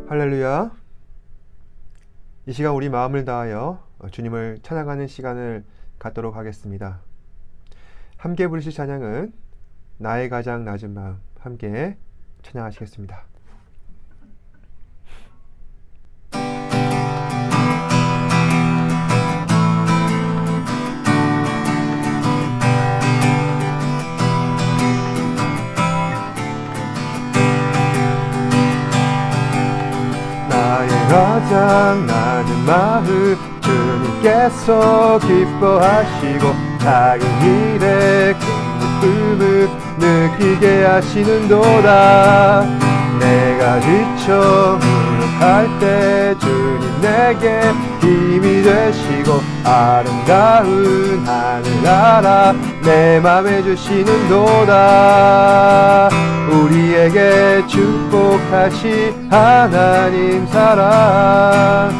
할렐루야. 이 시간 우리 마음을 다하여 주님을 찬양하는 시간을 갖도록 하겠습니다. 함께 부르실 찬양은 나의 가장 낮은 마음, 함께 찬양하시겠습니다. 가장 낮은 마음 주님께서 기뻐하시고 작은 일에 큰 기쁨을 느끼게 하시는도다. 내가 지쳐 무력할 때 주님 내게 힘이 되시고 아름다운 하늘 나라 내 맘에 주시는도다. 우리에게 축복하시 하나님 사랑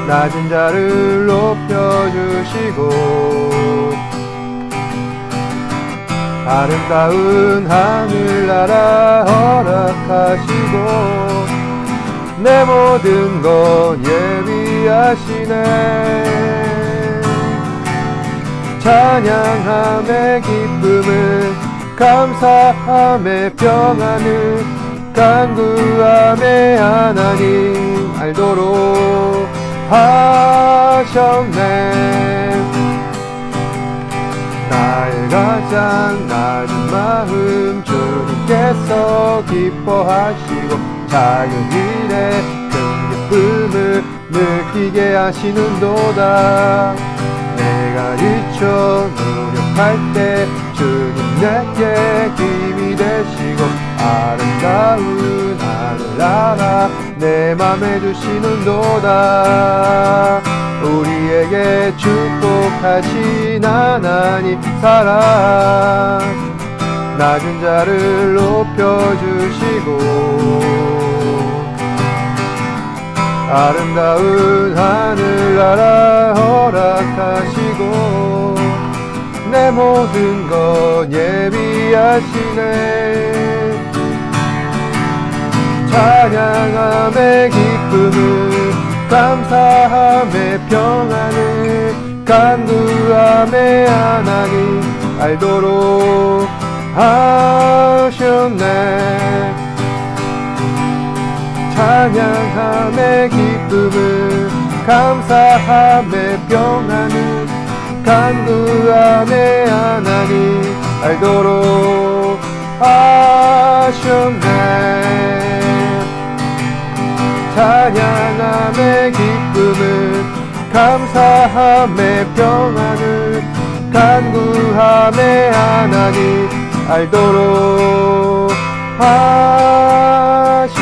낮은 자를 높여주시고 아름다운 하늘나라 허락하시고 내 모든 건 예비하시네. 찬양함의 기쁨을 감사함의 평안을 간구함의 하나님 알도록 하셨네. 나의 가장 낮은 마음 주님께서 기뻐하시고 작은 일에 큰 기쁨을 느끼게 하시는도다. 내가 지쳐 무력할 때 주님 내게 힘이 되시고 아름다운 하늘나라 내 맘에 주시는도다. 우리에게 축복하신 하나님 사랑 낮은 자를 높여주시고 아름다운 하늘나라 허락하시고 내 모든 건 예비하시네. 찬양함의 기쁨을 감사함의 평안을 간구함의 하나님 알도록 하셨네. 찬양함의 기쁨을 감사함의 평안을 간구함의 하나님 알도록 하셨네. 찬양함의 기쁨을 감사함의 평안을 간구함의 하나님 알도록 하셨네.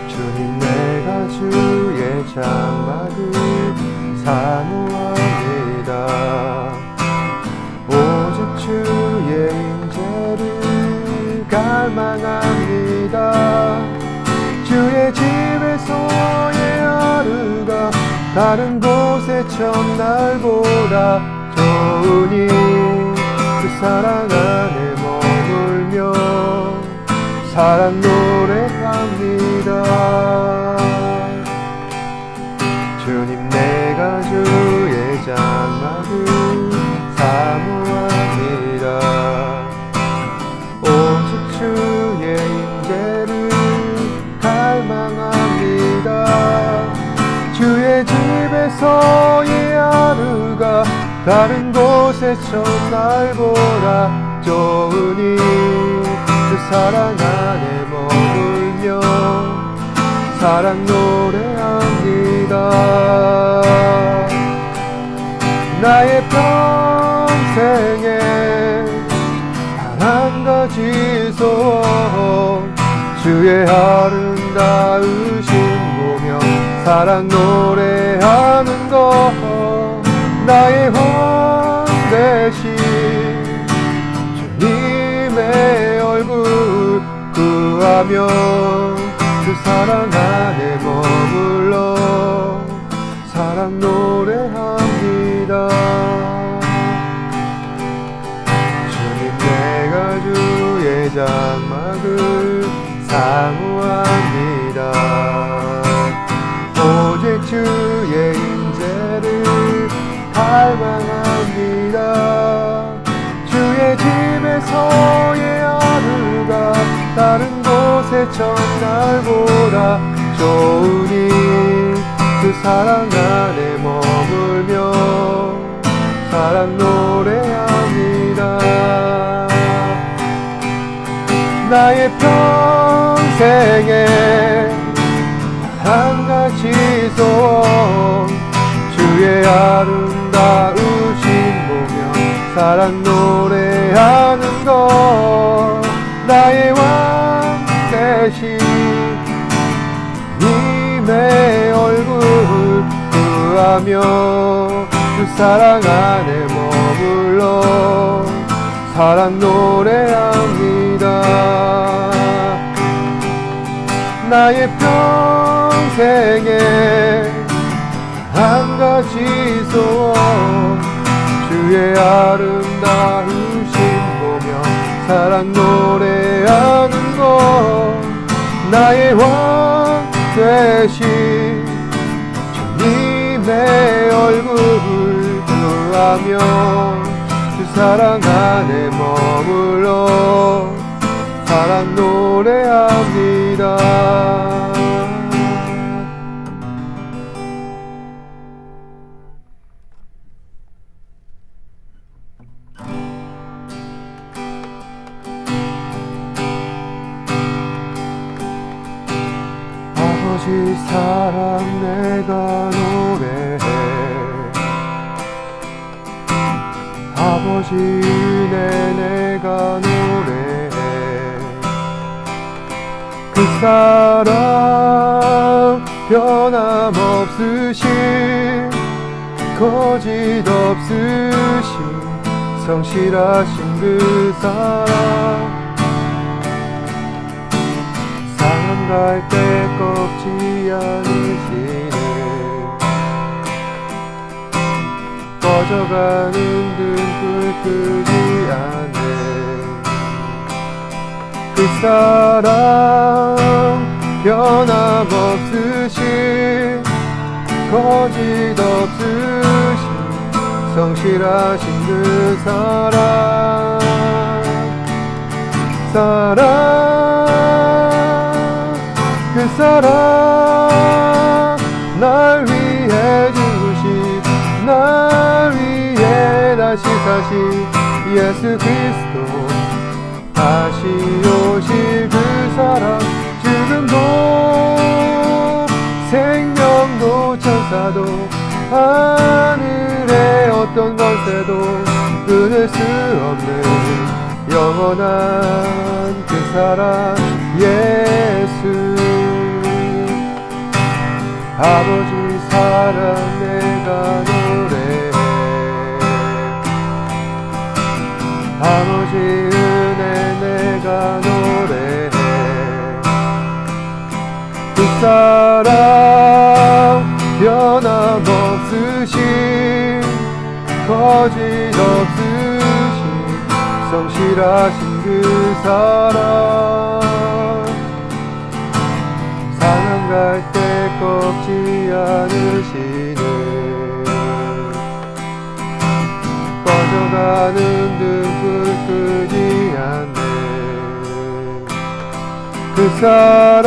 주님 내가 주의 장막을 사모합니다. 오직 주의 임재를 갈망합니다. 주의 집에서의 하루가 다른 곳의 첫날보다 좋으니 그 사랑 안에 머물며 사랑 노래합니다. 주님 내가 주의 장막을 사모합니다. 오직 주의 임재를 갈망합니다. 주의 집에서의 하루가 다른 곳의 첫날보다 좋으니 그 사랑 안에 머물며 사랑 노래합니다. 나의 평생에 단 한 가지 소원 주의 아름다우신 보며 사랑 노래하는 것 나의 원 대신 주님의 얼굴 구하며 그 사랑 안에 머물러 사랑 노래합니다. 주님 내가 주의 장막을 사모합니다. 오직 주의 임재를 갈망합니다. 주의 집에서의 하루가 다른 곳의 첫날보다 좋으니 그 사랑 안에 머물며 사랑 노래합니다. 나의 평생에 한 가지 소원 주의 아름다우신 보며 사랑 노래하는 것 나의 왕 대신 님의 얼굴 구하며 그 사랑 안에 머물러 사랑 노래합니다. 나의 평생에 한 가지 소원 주의 아름다우신 보며 사랑 노래하는 것 나의 왕 되신 주님의 얼굴 구하며 그 사랑 안에 머물러 사랑 노래합니다. 아버지 사랑 내가 노래해 아버지 은혜 내가 노래해 그 사랑 변함없으신 거짓 없으신 성실하신 그 사랑 갈 때 꺾지 않으시네 꺼져가는 등불 끄지 않네 그 사랑 변함없으신 거짓 없으신 성실하신 그 사랑 그 사랑 날 위해 죽으신 날 위해 다시 사신 예수 그리스도 다시 오실 그 사랑 지금도 생명도 천사도 하늘의 어떤 권세도 끊을 수 없는 영원한 그 사랑 예수 아버지 사랑 내가 노래해 아버지 은혜 내가 노래해 그 사랑 변함없으신 거짓 없으신 성실하신 그 사랑 사랑 갈 때 꺾지 않으시네 꺼져가는 등불 끄지 않네 그 사랑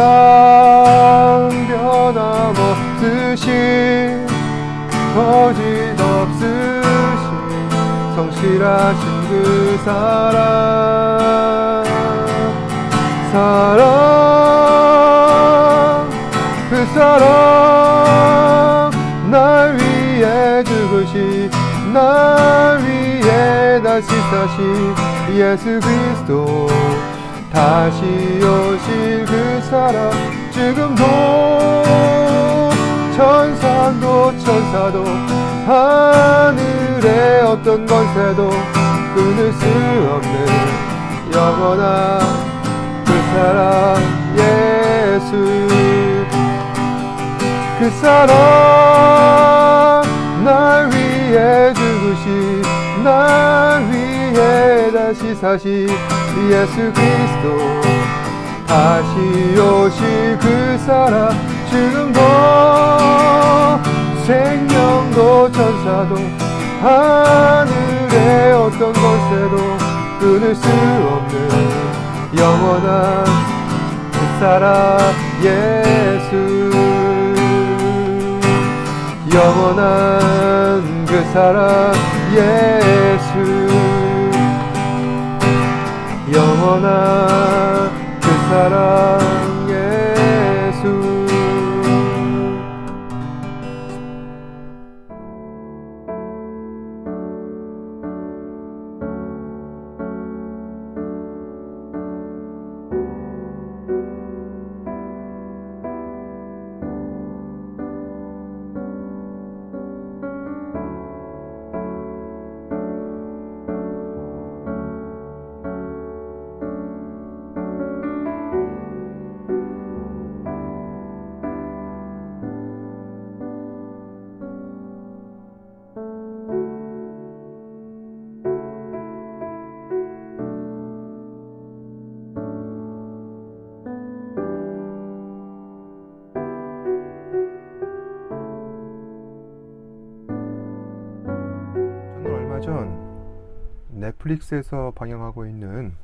변함없으신 거짓 없으신 성실하신 그 사랑 그 사랑 날 위해 죽으시 날 위해 다시 사신 예수 그리스도 다시 오실 그 사랑 지금도 천사도 하늘의 어떤 권세도 끊을 수 없는 영원한 그 사랑 예수 그 사랑 날 위해 죽으시 날 위해 다시 사시 예수 그리스도 다시 오실 그 사랑 지금도 생명도 천사도 하늘의 어떤 권세도 끊을 수 없는 영원한 그 사랑 예수 영원한 그 사랑 예수 영원한 그 사랑 예수 얼마 전 넷플릭스에서 방영하고 있는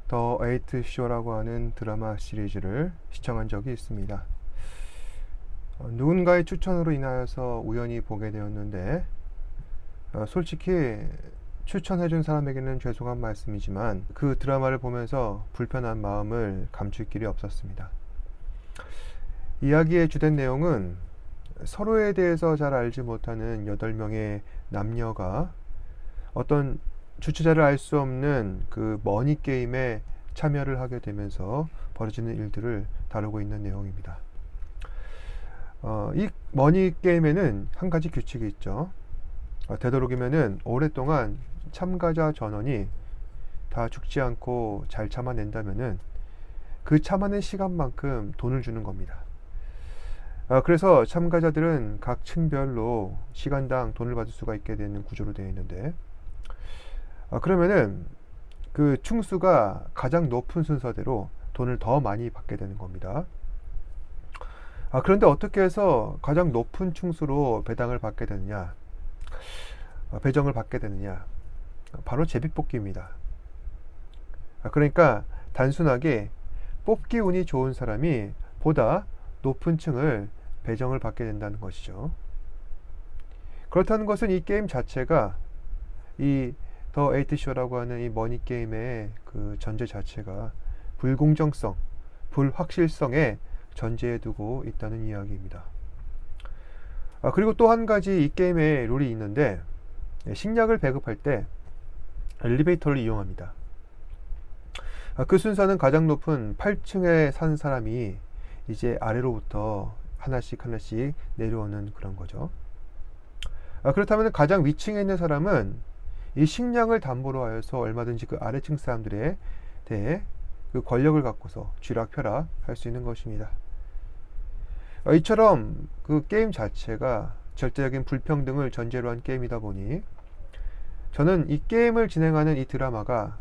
더 에이트 쇼라고 하는 드라마 시리즈를 시청한 적이 있습니다. 누군가의 추천으로 인하여서 우연히 보게 되었는데 솔직히 추천해준 사람에게는 죄송한 말씀이지만 그 드라마를 보면서 불편한 마음을 감출 길이 없었습니다. 이야기의 주된 내용은 서로에 대해서 잘 알지 못하는 8명의 남녀가 어떤 주체자를 알 수 없는 그 머니 게임에 참여를 하게 되면서 벌어지는 일들을 다루고 있는 내용입니다. 이 머니 게임에는 한 가지 규칙이 있죠. 되도록이면은 오랫동안 참가자 전원이 다 죽지 않고 잘 참아낸다면은 그 참아낸 시간만큼 돈을 주는 겁니다. 그래서 참가자들은 각 층별로 시간당 돈을 받을 수가 있게 되는 구조로 되어 있는데 그러면은 그 층수가 가장 높은 순서대로 돈을 더 많이 받게 되는 겁니다. 그런데 어떻게 해서 가장 높은 층수로 배당을 받게 되느냐 배정을 받게 되느냐 바로 제비뽑기입니다. 그러니까 단순하게 뽑기 운이 좋은 사람이 보다 높은 층을 배정을 받게 된다는 것이죠. 그렇다는 것은 이 게임 자체가 이 더 에이트 쇼라고 하는 이 머니 게임의 그 전제 자체가 불공정성, 불확실성에 전제해 두고 있다는 이야기입니다. 그리고 또 한 가지 이 게임에 룰이 있는데 식량을 배급할 때 엘리베이터를 이용합니다. 그 순서는 가장 높은 8층에 산 사람이 이제 아래로부터 하나씩 내려오는 그런 거죠. 그렇다면 가장 위층에 있는 사람은 이 식량을 담보로 하여서 얼마든지 그 아래층 사람들에 대해 그 권력을 갖고서 쥐락펴락 할 수 있는 것입니다. 이처럼 그 게임 자체가 절대적인 불평등을 전제로 한 게임이다 보니 저는 이 게임을 진행하는 이 드라마가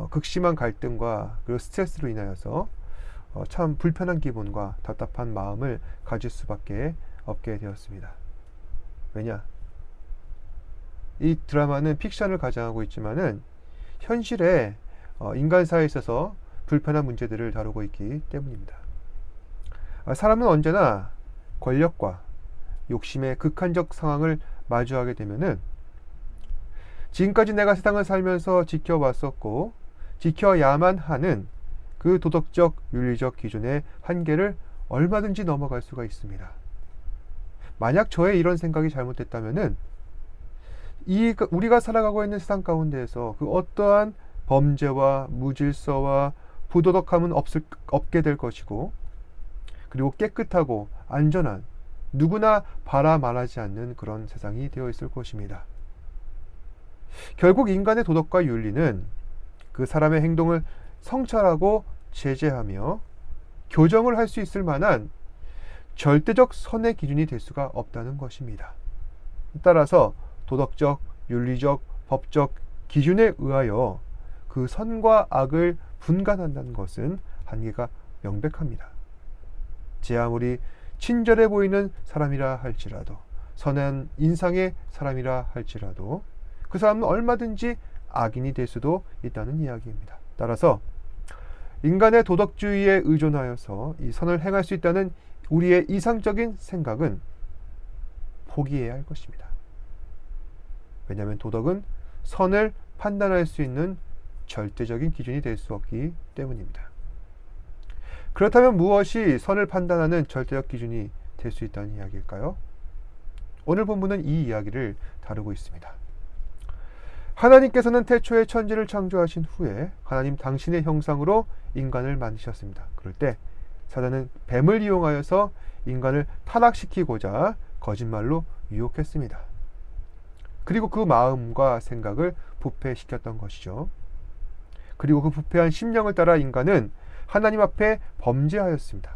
극심한 갈등과 그리고 스트레스로 인하여서 참 불편한 기분과 답답한 마음을 가질 수밖에 없게 되었습니다. 왜냐? 이 드라마는 픽션을 가장하고 있지만은 현실에 인간사에 있어서 불편한 문제들을 다루고 있기 때문입니다. 사람은 언제나 권력과 욕심의 극한적 상황을 마주하게 되면은 지금까지 내가 세상을 살면서 지켜왔었고 지켜야만 하는 그 도덕적, 윤리적 기준의 한계를 얼마든지 넘어갈 수가 있습니다. 만약 저의 이런 생각이 잘못됐다면은 우리가 살아가고 있는 세상 가운데에서 그 어떠한 범죄와 무질서와 부도덕함은 없게 될 것이고 그리고 깨끗하고 안전한 누구나 바라 말하지 않는 그런 세상이 되어 있을 것입니다. 결국 인간의 도덕과 윤리는 그 사람의 행동을 성찰하고 제재하며 교정을 할 수 있을 만한 절대적 선의 기준이 될 수가 없다는 것입니다. 따라서 도덕적, 윤리적, 법적 기준에 의하여 그 선과 악을 분간한다는 것은 한계가 명백합니다. 제 아무리 친절해 보이는 사람이라 할지라도, 선한 인상의 사람이라 할지라도 그 사람은 얼마든지 악인이 될 수도 있다는 이야기입니다. 따라서 인간의 도덕주의에 의존하여서 이 선을 행할 수 있다는 우리의 이상적인 생각은 포기해야 할 것입니다. 왜냐하면 도덕은 선을 판단할 수 있는 절대적인 기준이 될 수 없기 때문입니다. 그렇다면 무엇이 선을 판단하는 절대적 기준이 될 수 있다는 이야기일까요? 오늘 본문은 이 이야기를 다루고 있습니다. 하나님께서는 태초에 천지를 창조하신 후에 하나님 당신의 형상으로 인간을 만드셨습니다. 그럴 때 사단은 뱀을 이용하여서 인간을 타락시키고자 거짓말로 유혹했습니다. 그리고 그 마음과 생각을 부패시켰던 것이죠. 그리고 그 부패한 심령을 따라 인간은 하나님 앞에 범죄하였습니다.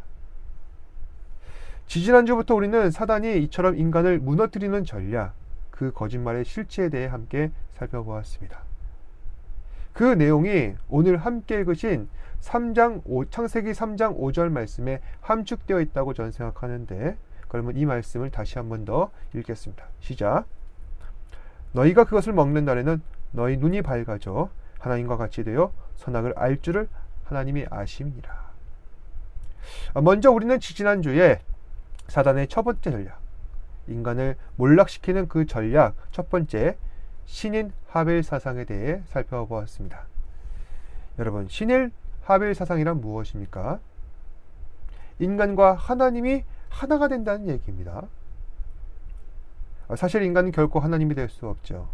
지지난주부터 우리는 사단이 이처럼 인간을 무너뜨리는 전략, 그 거짓말의 실체에 대해 함께 살펴보았습니다. 그 내용이 오늘 함께 읽으신 창세기 3장 5절 말씀에 함축되어 있다고 저는 생각하는데, 그러면 이 말씀을 다시 한 번 더 읽겠습니다. 시작. 너희가 그것을 먹는 날에는 너희 눈이 밝아져 하나님과 같이 되어 선악을 알 줄을 하나님이 아심이라. 먼저 우리는 지지난주에 사단의 첫 번째 전략, 인간을 몰락시키는 그 전략 첫 번째, 신인 하벨 사상에 대해 살펴보았습니다. 여러분, 신인 하벨 사상이란 무엇입니까? 인간과 하나님이 하나가 된다는 얘기입니다. 사실 인간은 결코 하나님이 될 수 없죠.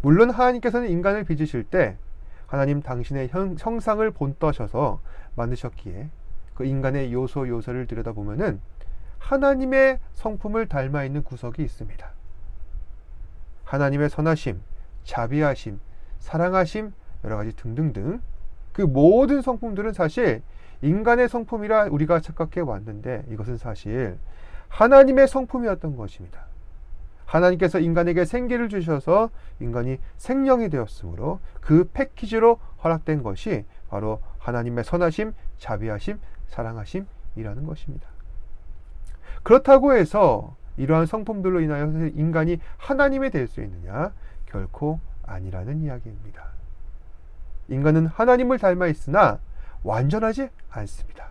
물론 하나님께서는 인간을 빚으실 때 하나님 당신의 형상을 본떠셔서 만드셨기에 그 인간의 요소를 들여다보면은 하나님의 성품을 닮아 있는 구석이 있습니다. 하나님의 선하심, 자비하심, 사랑하심, 여러 가지 등등등 그 모든 성품들은 사실 인간의 성품이라 우리가 착각해 왔는데, 이것은 사실 하나님의 성품이었던 것입니다. 하나님께서 인간에게 생기를 주셔서 인간이 생명이 되었으므로 그 패키지로 허락된 것이 바로 하나님의 선하심, 자비하심, 사랑하심이라는 것입니다. 그렇다고 해서 이러한 성품들로 인하여 인간이 하나님이 될 수 있느냐? 결코 아니라는 이야기입니다. 인간은 하나님을 닮아 있으나 완전하지 않습니다.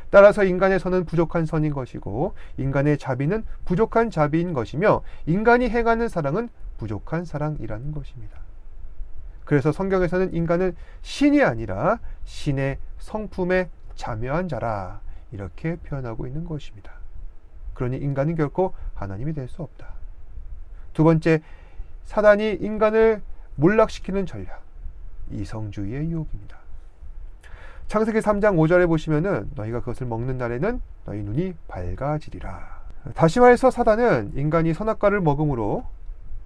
따라서 인간의 선은 부족한 선인 것이고, 인간의 자비는 부족한 자비인 것이며, 인간이 행하는 사랑은 부족한 사랑이라는 것입니다. 그래서 성경에서는 인간은 신이 아니라 신의 성품에 참여한 자라, 이렇게 표현하고 있는 것입니다. 그러니 인간은 결코 하나님이 될 수 없다. 두 번째, 사단이 인간을 몰락시키는 전략, 이성주의의 유혹입니다. 창세기 3장 5절에 보시면은 너희가 그것을 먹는 날에는 너희 눈이 밝아지리라. 다시 말해서 사단은 인간이 선악과를 먹음으로,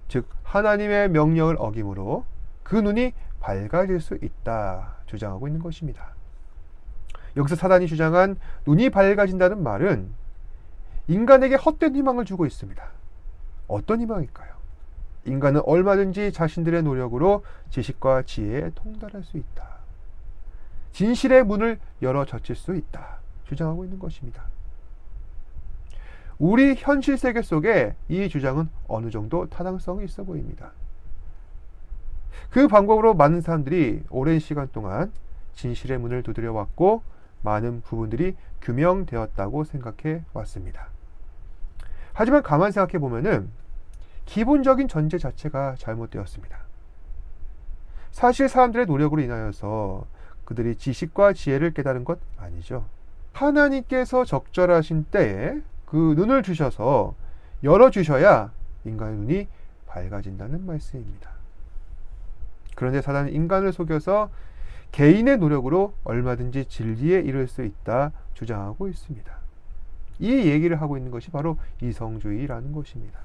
즉 하나님의 명령을 어김으로 그 눈이 밝아질 수 있다 주장하고 있는 것입니다. 여기서 사단이 주장한 눈이 밝아진다는 말은 인간에게 헛된 희망을 주고 있습니다. 어떤 희망일까요? 인간은 얼마든지 자신들의 노력으로 지식과 지혜에 통달할 수 있다. 진실의 문을 열어 젖힐 수 있다 주장하고 있는 것입니다. 우리 현실 세계 속에 이 주장은 어느 정도 타당성이 있어 보입니다. 그 방법으로 많은 사람들이 오랜 시간 동안 진실의 문을 두드려 왔고, 많은 부분들이 규명되었다고 생각해 왔습니다. 하지만 가만 생각해 보면은 기본적인 전제 자체가 잘못되었습니다. 사실 사람들의 노력으로 인하여서 그들이 지식과 지혜를 깨달은 것 아니죠. 하나님께서 적절하신 때에 그 눈을 주셔서 열어주셔야 인간의 눈이 밝아진다는 말씀입니다. 그런데 사단은 인간을 속여서 개인의 노력으로 얼마든지 진리에 이를 수 있다 주장하고 있습니다. 이 얘기를 하고 있는 것이 바로 이성주의라는 것입니다.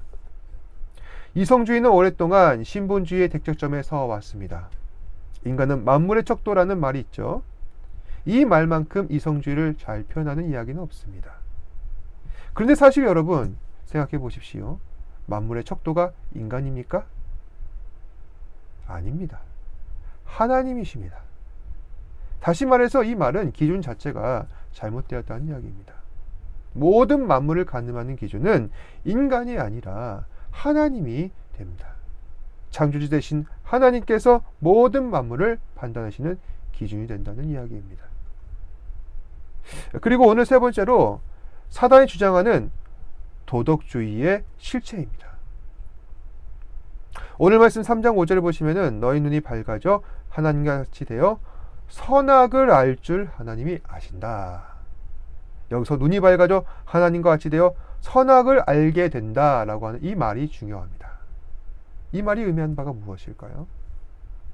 이성주의는 오랫동안 신본주의의 대척점에 서 왔습니다. 인간은 만물의 척도라는 말이 있죠. 이 말만큼 이성주의를 잘 표현하는 이야기는 없습니다. 그런데 사실 여러분 생각해 보십시오. 만물의 척도가 인간입니까? 아닙니다. 하나님이십니다. 다시 말해서 이 말은 기준 자체가 잘못되었다는 이야기입니다. 모든 만물을 가늠하는 기준은 인간이 아니라 하나님이 됩니다. 창조주 되신 하나님께서 모든 만물을 판단하시는 기준이 된다는 이야기입니다. 그리고 오늘 세 번째로 사단이 주장하는 도덕주의의 실체입니다. 오늘 말씀 3장 5절을 보시면은 너희 눈이 밝아져 하나님과 같이 되어 선악을 알 줄 하나님이 아신다. 여기서 눈이 밝아져 하나님과 같이 되어 선악을 알게 된다라고 하는 이 말이 중요합니다. 이 말이 의미하는 바가 무엇일까요?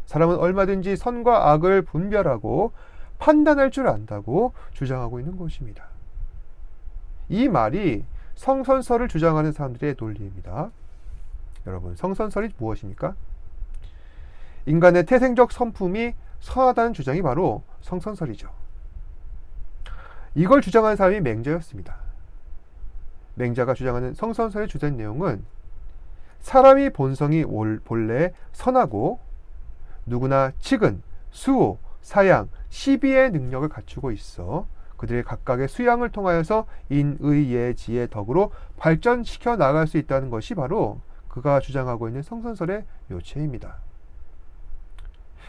사람은 얼마든지 선과 악을 분별하고 판단할 줄 안다고 주장하고 있는 것입니다. 이 말이 성선설을 주장하는 사람들의 논리입니다. 여러분, 성선설이 무엇입니까? 인간의 태생적 성품이 선하다는 주장이 바로 성선설이죠. 이걸 주장하는 사람이 맹자였습니다. 맹자가 주장하는 성선설의 주된 내용은 사람이 본성이 본래 선하고 누구나 치근, 수호, 사양, 시비의 능력을 갖추고 있어 그들의 각각의 수양을 통하여서 인의, 예, 지의 덕으로 발전시켜 나갈 수 있다는 것이 바로 그가 주장하고 있는 성선설의 요체입니다.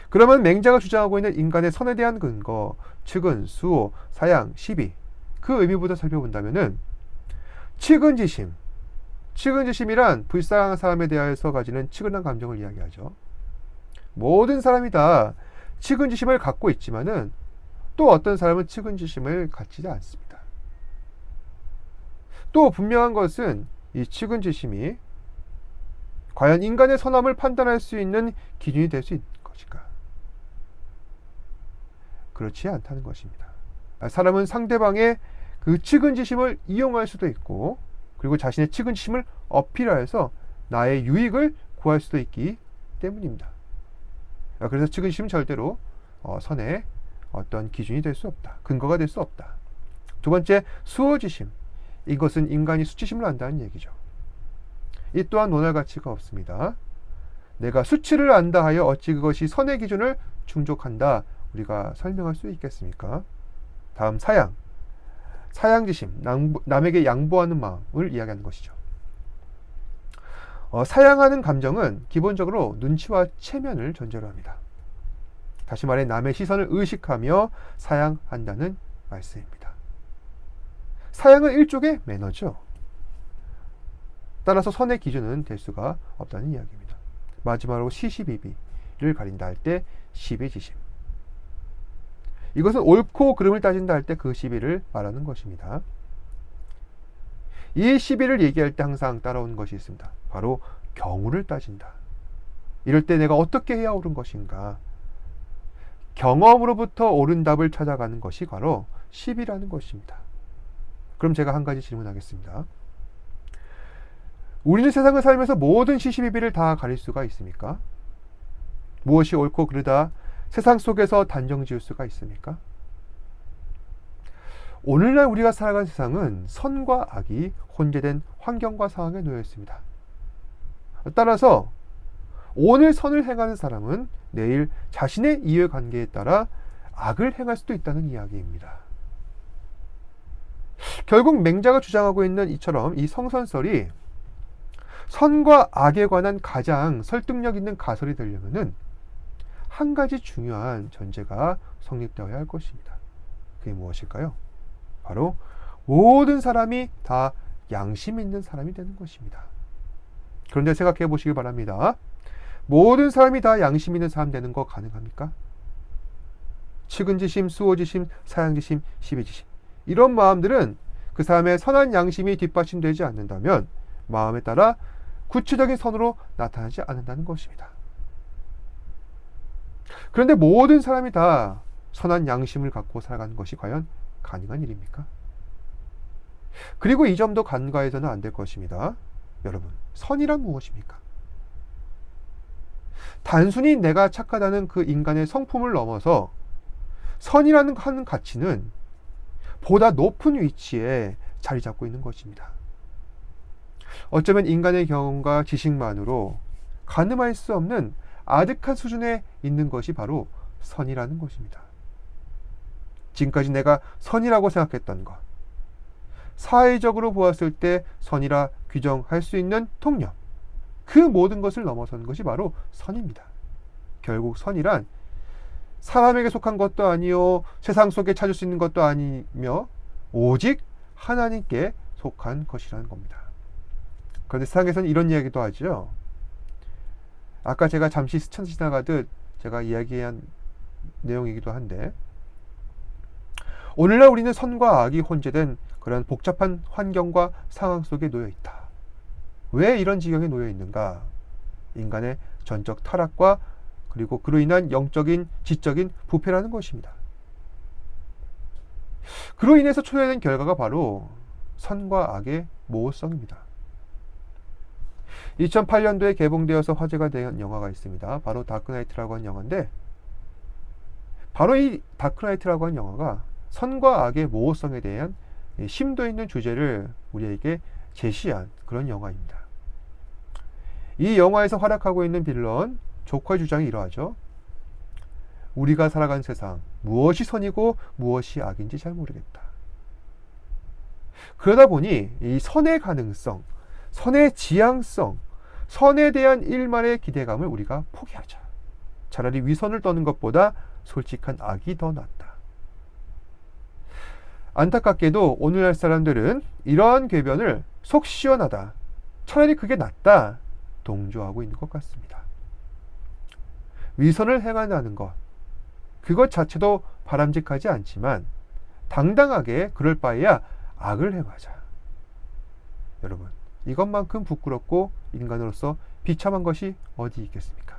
그러면 맹자가 주장하고 있는 인간의 선에 대한 근거, 치근, 수호, 사양, 시비, 그 의미부터 살펴본다면은 치근지심이란 불쌍한 사람에 대하여서 가지는 치근한 감정을 이야기하죠. 모든 사람이 다 치근지심을 갖고 있지만은 또 어떤 사람은 치근지심을 갖지 않습니다. 또 분명한 것은 이 치근지심이 과연 인간의 선함을 판단할 수 있는 기준이 될 수 있는 것인가? 그렇지 않다는 것입니다. 사람은 상대방의 그 치근지심을 이용할 수도 있고 그리고 자신의 치근지심을 어필하여서 나의 유익을 구할 수도 있기 때문입니다. 그래서 치근지심은 절대로 선의 어떤 기준이 될 수 없다. 근거가 될 수 없다. 두 번째, 수호지심. 이것은 인간이 수치심을 안다는 얘기죠. 이 또한 논할 가치가 없습니다. 내가 수치를 안다 하여 어찌 그것이 선의 기준을 충족한다. 우리가 설명할 수 있겠습니까? 다음, 사양지심. 남에게 양보하는 마음을 이야기하는 것이죠. 사양하는 감정은 기본적으로 눈치와 체면을 전제로 합니다. 다시 말해 남의 시선을 의식하며 사양한다는 말씀입니다. 사양은 일종의 매너죠. 따라서 선의 기준은 될 수가 없다는 이야기입니다. 마지막으로 시시비비를 가린다 할 때 시비지심. 이것은 옳고 그름을 따진다 할 때 그 시비를 말하는 것입니다. 이 시비를 얘기할 때 항상 따라오는 것이 있습니다. 바로 경우를 따진다. 이럴 때 내가 어떻게 해야 옳은 것인가? 경험으로부터 옳은 답을 찾아가는 것이 바로 시비라는 것입니다. 그럼 제가 한 가지 질문하겠습니다. 우리는 세상을 살면서 모든 시시비비를 다 가릴 수가 있습니까? 무엇이 옳고 그르다 세상 속에서 단정 지을 수가 있습니까? 오늘날 우리가 살아가는 세상은 선과 악이 혼재된 환경과 상황에 놓여 있습니다. 따라서 오늘 선을 행하는 사람은 내일 자신의 이해관계에 따라 악을 행할 수도 있다는 이야기입니다. 결국 맹자가 주장하고 있는 이처럼 이 성선설이 선과 악에 관한 가장 설득력 있는 가설이 되려면은 한 가지 중요한 전제가 성립되어야 할 것입니다. 그게 무엇일까요? 바로 모든 사람이 다 양심 있는 사람이 되는 것입니다. 그런데 생각해 보시기 바랍니다. 모든 사람이 다 양심 있는 사람 되는 거 가능합니까? 치근지심, 수호지심, 사양지심, 시비지심, 이런 마음들은 그 사람의 선한 양심이 뒷받침되지 않는다면 마음에 따라 구체적인 선으로 나타나지 않는다는 것입니다. 그런데 모든 사람이 다 선한 양심을 갖고 살아가는 것이 과연 가능한 일입니까? 그리고 이 점도 간과해서는 안 될 것입니다. 여러분, 선이란 무엇입니까? 단순히 내가 착하다는 그 인간의 성품을 넘어서 선이라는 하는 가치는 보다 높은 위치에 자리 잡고 있는 것입니다. 어쩌면 인간의 경험과 지식만으로 가늠할 수 없는 아득한 수준에 있는 것이 바로 선이라는 것입니다. 지금까지 내가 선이라고 생각했던 것, 사회적으로 보았을 때 선이라 규정할 수 있는 통념, 그 모든 것을 넘어서는 것이 바로 선입니다. 결국 선이란 사람에게 속한 것도 아니요, 세상 속에 찾을 수 있는 것도 아니며 오직 하나님께 속한 것이라는 겁니다. 그런데 세상에서는 이런 이야기도 하죠. 아까 제가 잠시 스쳐 지나가듯 제가 이야기한 내용이기도 한데, 오늘날 우리는 선과 악이 혼재된 그런 복잡한 환경과 상황 속에 놓여 있다. 왜 이런 지경에 놓여 있는가? 인간의 전적 타락과 그리고 그로 인한 영적인, 지적인 부패라는 것입니다. 그로 인해서 초래된 결과가 바로 선과 악의 모호성입니다. 2008년도에 개봉되어서 화제가 된 영화가 있습니다. 바로 다크나이트라고 하는 영화인데, 바로 이 다크나이트라고 하는 영화가 선과 악의 모호성에 대한 심도 있는 주제를 우리에게 제시한 그런 영화입니다. 이 영화에서 활약하고 있는 빌런 조커의 주장이 이러하죠. 우리가 살아가는 세상, 무엇이 선이고 무엇이 악인지 잘 모르겠다. 그러다 보니 이 선의 가능성, 선의 지향성, 선에 대한 일말의 기대감을 우리가 포기하자. 차라리 위선을 떠는 것보다 솔직한 악이 더 낫다. 안타깝게도 오늘날 사람들은 이러한 궤변을 속 시원하다, 차라리 그게 낫다 동조하고 있는 것 같습니다. 위선을 행한다는 것, 그것 자체도 바람직하지 않지만 당당하게 그럴 바에야 악을 행하자. 여러분, 이것만큼 부끄럽고 인간으로서 비참한 것이 어디 있겠습니까?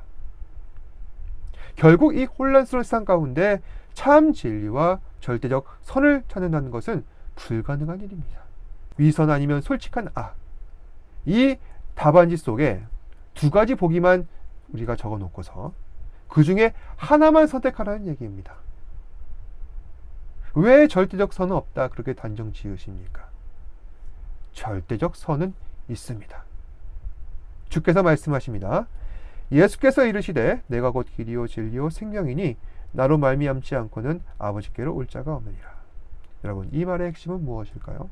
결국 이 혼란스러운 세상 가운데 참 진리와 절대적 선을 찾는다는 것은 불가능한 일입니다. 위선 아니면 솔직한 악, 이 답안지 속에 두 가지 보기만 우리가 적어놓고서 그 중에 하나만 선택하라는 얘기입니다. 왜 절대적 선은 없다 그렇게 단정 지으십니까? 절대적 선은 있습니다. 주께서 말씀하십니다. 예수께서 이르시되 내가 곧 길이요 진리요 생명이니 나로 말미암지 않고는 아버지께로 올 자가 없느니라. 여러분, 이 말의 핵심은 무엇일까요?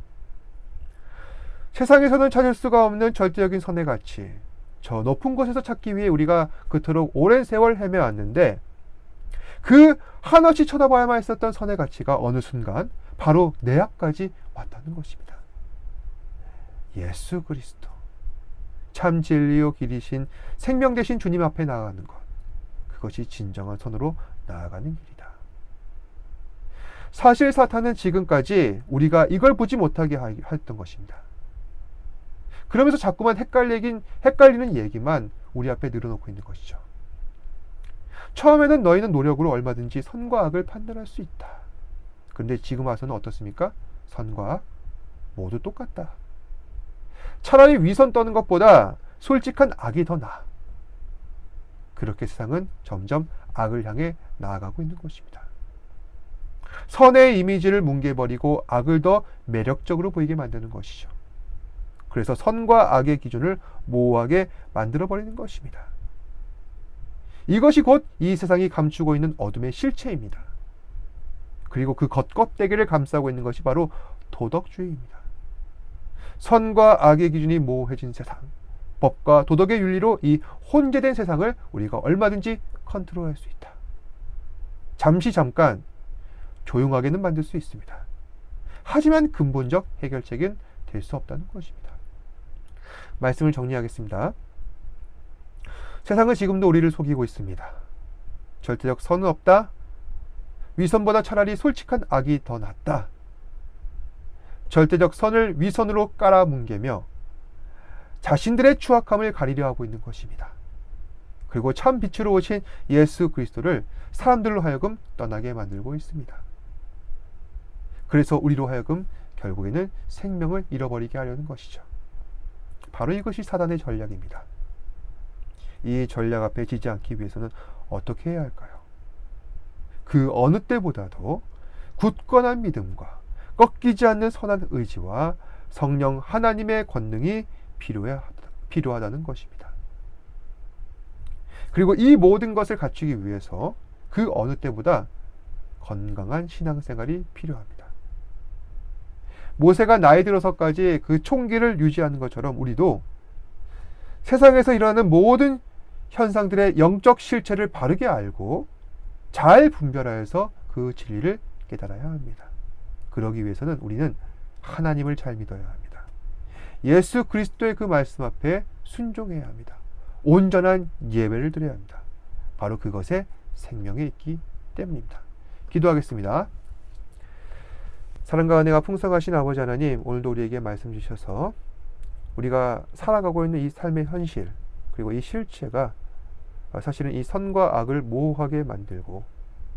세상에서는 찾을 수가 없는 절대적인 선의 가치, 저 높은 곳에서 찾기 위해 우리가 그토록 오랜 세월 헤매왔는데 그 한없이 쳐다봐야만 했었던 선의 가치가 어느 순간 바로 내 앞까지 왔다는 것입니다. 예수 그리스도, 참 진리요 길이신 생명 되신 주님 앞에 나아가는 것, 그것이 진정한 선으로 나아가는 길이다. 사실 사탄은 지금까지 우리가 이걸 보지 못하게 했던 것입니다. 그러면서 자꾸만 헷갈리는 얘기만 우리 앞에 늘어놓고 있는 것이죠. 처음에는 너희는 노력으로 얼마든지 선과 악을 판단할 수 있다. 그런데 지금 와서는 어떻습니까? 선과 악 모두 똑같다. 차라리 위선 떠는 것보다 솔직한 악이 더 나아. 그렇게 세상은 점점 악을 향해 나아가고 있는 것입니다. 선의 이미지를 뭉개버리고 악을 더 매력적으로 보이게 만드는 것이죠. 그래서 선과 악의 기준을 모호하게 만들어버리는 것입니다. 이것이 곧 이 세상이 감추고 있는 어둠의 실체입니다. 그리고 그 겉껍데기를 감싸고 있는 것이 바로 도덕주의입니다. 선과 악의 기준이 모호해진 세상, 법과 도덕의 윤리로 이 혼재된 세상을 우리가 얼마든지 컨트롤할 수 있다. 잠깐 조용하게는 만들 수 있습니다. 하지만 근본적 해결책은 될 수 없다는 것입니다. 말씀을 정리하겠습니다. 세상은 지금도 우리를 속이고 있습니다. 절대적 선은 없다. 위선보다 차라리 솔직한 악이 더 낫다. 절대적 선을 위선으로 깔아뭉개며 자신들의 추악함을 가리려 하고 있는 것입니다. 그리고 참 빛으로 오신 예수 그리스도를 사람들로 하여금 떠나게 만들고 있습니다. 그래서 우리로 하여금 결국에는 생명을 잃어버리게 하려는 것이죠. 바로 이것이 사단의 전략입니다. 이 전략 앞에 지지 않기 위해서는 어떻게 해야 할까요? 그 어느 때보다도 굳건한 믿음과 꺾이지 않는 선한 의지와 성령 하나님의 권능이 필요하다는 것입니다. 그리고 이 모든 것을 갖추기 위해서 그 어느 때보다 건강한 신앙생활이 필요합니다. 모세가 나이 들어서까지 그 총기를 유지하는 것처럼 우리도 세상에서 일어나는 모든 현상들의 영적 실체를 바르게 알고 잘 분별하여서 그 진리를 깨달아야 합니다. 그러기 위해서는 우리는 하나님을 잘 믿어야 합니다. 예수 그리스도의 그 말씀 앞에 순종해야 합니다. 온전한 예배를 드려야 합니다. 바로 그것에 생명이 있기 때문입니다. 기도하겠습니다. 사랑과 은혜가 풍성하신 아버지 하나님, 오늘도 우리에게 말씀 주셔서 우리가 살아가고 있는 이 삶의 현실, 그리고 이 실체가 사실은 이 선과 악을 모호하게 만들고,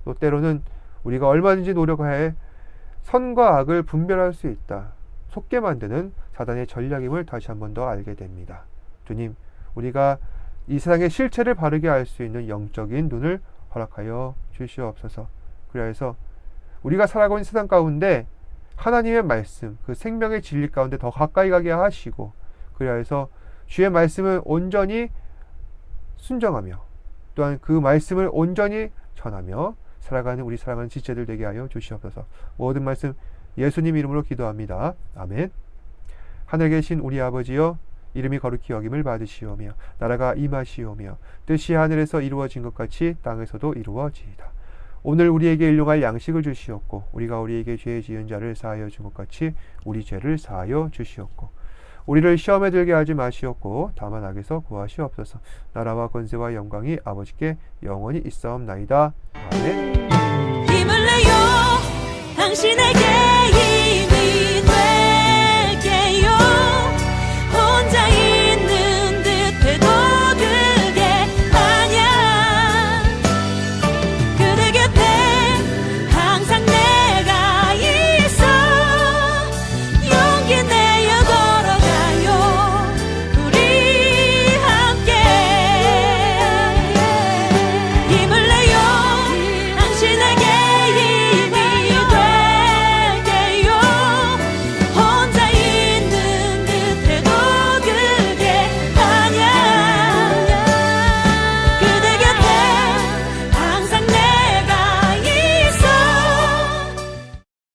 또 때로는 우리가 얼마든지 노력하여 선과 악을 분별할 수 있다 속게 만드는 사단의 전략임을 다시 한 번 더 알게 됩니다. 주님, 우리가 이 세상의 실체를 바르게 알 수 있는 영적인 눈을 허락하여 주시옵소서. 그래서 우리가 살아가고 있는 세상 가운데 하나님의 말씀, 그 생명의 진리 가운데 더 가까이 가게 하시고, 그래서 주의 말씀을 온전히 순정하며 또한 그 말씀을 온전히 전하며 살아가는 우리 사랑하는 지체들 되게 하여 주시옵소서. 모든 말씀 예수님 이름으로 기도합니다. 아멘. 하늘에 계신 우리 아버지여, 이름이 거룩히 여김을 받으시오며 나라가 임하시오며 뜻이 하늘에서 이루어진 것 같이 땅에서도 이루어지이다. 오늘 우리에게 일용할 양식을 주시옵고 우리가 우리에게 죄 지은 자를 사하여 준 것 같이 우리 죄를 사하여 주시옵고 우리를 시험에 들게 하지 마시옵고 다만 악에서 구하시옵소서. 나라와 권세와 영광이 아버지께 영원히 있사옵나이다. 아멘. 힘을 내요 당신의